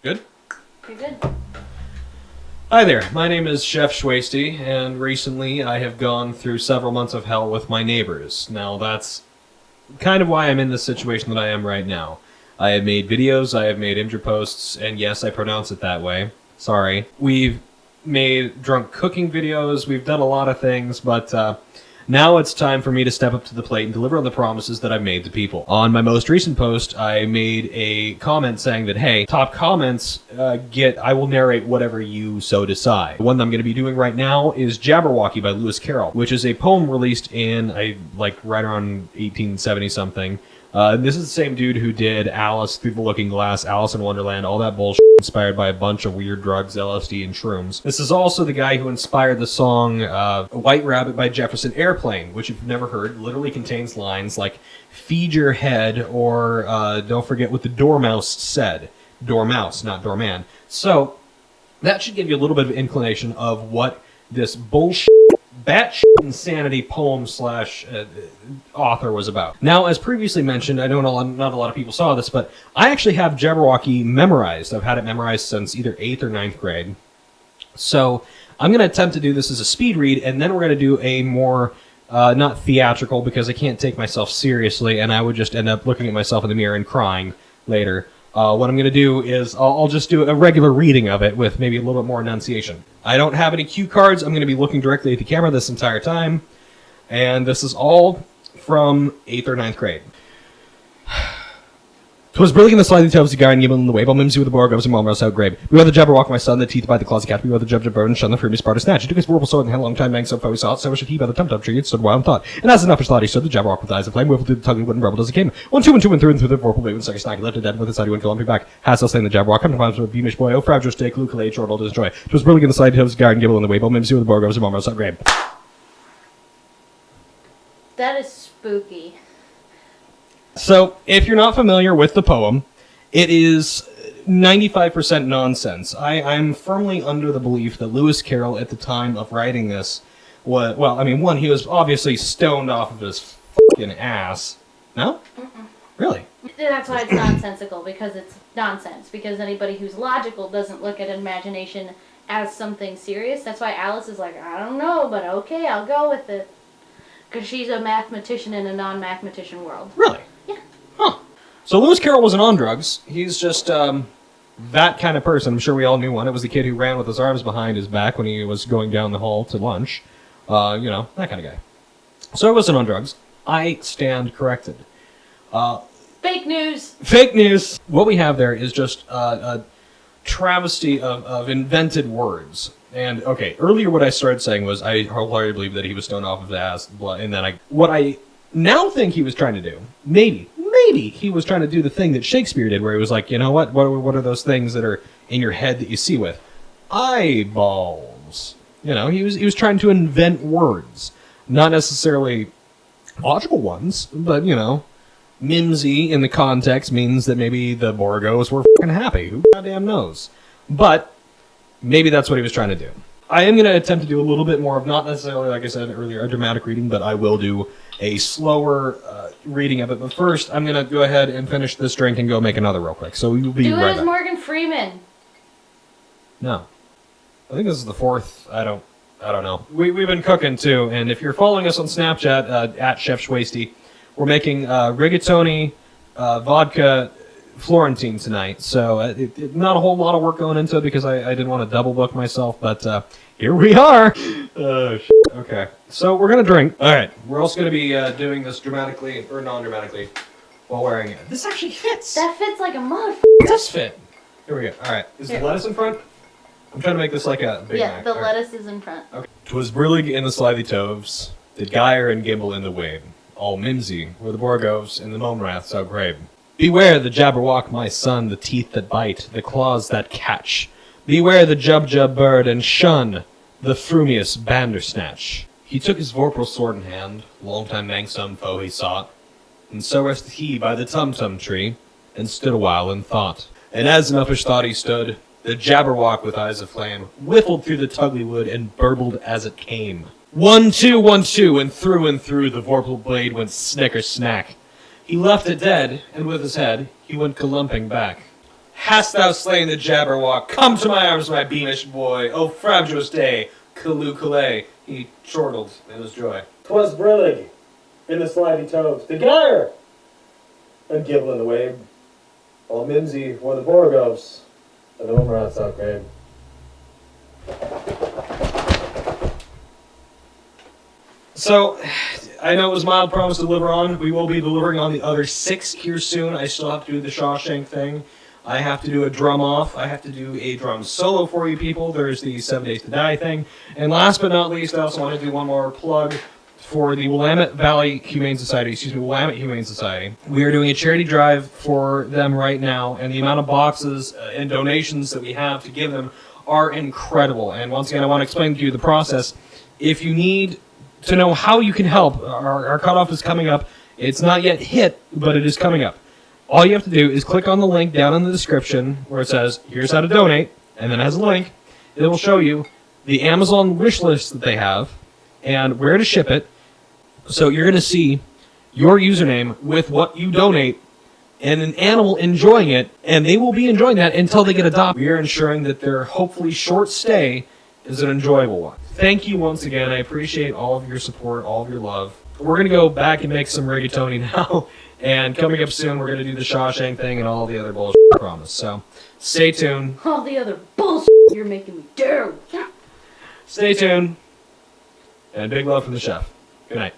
Good? You're good. Hi there, my name is Chef Shwasty, and recently I have gone through several months of hell with my neighbors. Now that's kind of why I'm in the situation that I am right now. I have made videos, I have made Imgur posts, and yes, I pronounce it that way. Sorry. We've made drunk cooking videos, we've done a lot of things, but now it's time for me to step up to the plate and deliver on the promises that I've made to people. On my most recent post, I made a comment saying that, hey, top comments I will narrate whatever you so decide. The one that I'm going to be doing right now is Jabberwocky by Lewis Carroll, which is a poem released in, right around 1870-something. This is the same dude who did Alice Through the Looking Glass, Alice in Wonderland, all that bullshit inspired by a bunch of weird drugs, LSD, and shrooms. This is also the guy who inspired the song White Rabbit by Jefferson Airplane, which if you've never heard, literally contains lines like, feed your head, or don't forget what the dormouse said. Dormouse, not doorman. So, that should give you a little bit of inclination of what this bullshit batshit insanity poem slash author was about. Now, as previously mentioned, I know not a lot of people saw this, but I actually have Jabberwocky memorized. I've had it memorized since either 8th or 9th grade. So I'm going to attempt to do this as a speed read, and then we're going to do a more, not theatrical, because I can't take myself seriously, and I would just end up looking at myself in the mirror and crying later. What I'm going to do is I'll just do a regular reading of it with maybe a little bit more enunciation. I don't have any cue cards. I'm going to be looking directly at the camera this entire time. And this is all from 8th or 9th grade. 'Twas brilliant in the slithy toe of cigar and Gibbon in the way, while Mimsy with the bar goes and Malmrose out grave. We were the Jabberwock, my son, the teeth by the closet cat. We were the Jubjub and shun the fruity Sparta snatch. He took his vorpal sword and had a long time bang so far we saw it, so should he by the tum-tum tree, it stood wild in thought. And as enough thought he stood, the Jabberwock with eyes of flame, whiffled through the tugly wood and rubbled as he came. 1, 2, and 2, and through the vorpal blade, and sucker snack, he left it dead with his side, he went to lumpy back. Hast thou slain the Jabberwock, come to find with a beamish boy, oh fragile stake, Luke Calais, short old his joy. 'Twas brilliant in the slithy toe of cigar and Gibbon in the way, while Mimsy with the bar goes and Malmrose out grave. That is spooky. So, if you're not familiar with the poem, it is 95% nonsense. I'm firmly under the belief that Lewis Carroll, at the time of writing this, one, he was obviously stoned off of his fucking ass. No? Mm-mm. Really? That's why it's nonsensical, because it's nonsense. Because anybody who's logical doesn't look at imagination as something serious. That's why Alice is like, I don't know, but okay, I'll go with it. Because she's a mathematician in a non-mathematician world. Really? Yeah. Huh. So Lewis Carroll wasn't on drugs. He's just that kind of person. I'm sure we all knew one. It was the kid who ran with his arms behind his back when he was going down the hall to lunch. That kind of guy. So he wasn't on drugs. I stand corrected. Fake news! Fake news! What we have there is just a travesty of invented words. And, okay, earlier what I started saying was I wholeheartedly believe that he was stoned off of his ass, and then what I now think he was trying to do, maybe he was trying to do the thing that Shakespeare did, where he was like, you know what are those things that are in your head that you see with? Eyeballs. He was trying to invent words. Not necessarily logical ones, but, mimsy in the context means that maybe the Borgos were fucking happy. Who goddamn knows? But maybe that's what he was trying to do. I am going to attempt to do a little bit more of, not necessarily, like I said earlier, a dramatic reading, but I will do a slower reading of it. But first, I'm going to go ahead and finish this drink and go make another real quick. So we'll be Do right it as back. Morgan Freeman. No. I think this is the 4th. I don't know. We've been cooking, too. And if you're following us on Snapchat, at Chef Shwasty, we're making rigatoni, vodka, Florentine tonight, so not a whole lot of work going into it because I didn't want to double book myself, but here we are. Okay, so we're gonna drink. All right, we're also gonna be doing this dramatically or non-dramatically while wearing it. This actually fits. That fits like a motherfucker. It does fit. Here we go. All right, is the lettuce in front? I'm trying to make this like a Big Mac. The lettuce is in front. Okay. 'Twas brillig in the slithy toves, did gyre and gimble in the wave. All mimsy were the Borgos and the Momraths out grave. Beware the Jabberwock, my son, the teeth that bite, the claws that catch. Beware the Jubjub bird, and shun the frumious Bandersnatch. He took his vorpal sword in hand, long time mang some foe he sought, and so rested he by the tum-tum tree, and stood awhile in thought. And as in uppish thought he stood, the Jabberwock with eyes of flame whiffled through the tugly wood and burbled as it came. 1, 2, 1, 2, and through the vorpal blade went snicker snack. He left it dead, and with his head he went galumping back. Hast thou slain the Jabberwock? Come to my arms, my beamish boy. O frabjous day, Kalukale. He chortled in his joy. 'Twas brillig, in the slidey toves, the gyre, and gibble in the wabe, while Mimsy wore the Borgos, and the Umrats out grave. So, I know it was mild promise to deliver on. We will be delivering on the other 6 here soon. I still have to do the Shawshank thing. I have to do a drum off. I have to do a drum solo for you people. There's the 7 Days to Die thing. And last but not least, I also want to do one more plug for the Willamette Valley Humane Society, Willamette Humane Society. We are doing a charity drive for them right now, and the amount of boxes and donations that we have to give them are incredible. And once again, I want to explain to you the process. If you need to know how you can help, our cutoff is coming up. It's not yet hit, but it is coming up. All you have to do is click on the link down in the description where it says, here's how to donate, and then it has a link. It will show you the Amazon wish list that they have and where to ship it. So you're going to see your username with what you donate and an animal enjoying it, and they will be enjoying that until they get adopted. We are ensuring that their hopefully short stay is an enjoyable one. Thank you once again. I appreciate all of your support, all of your love. We're going to go back and make some rigatoni now, and coming up soon, we're going to do the Shawshank thing and all the other bullshit I promise. So, stay tuned. All the other bullshit you're making me do. Stay tuned. And big love from the chef. Good night.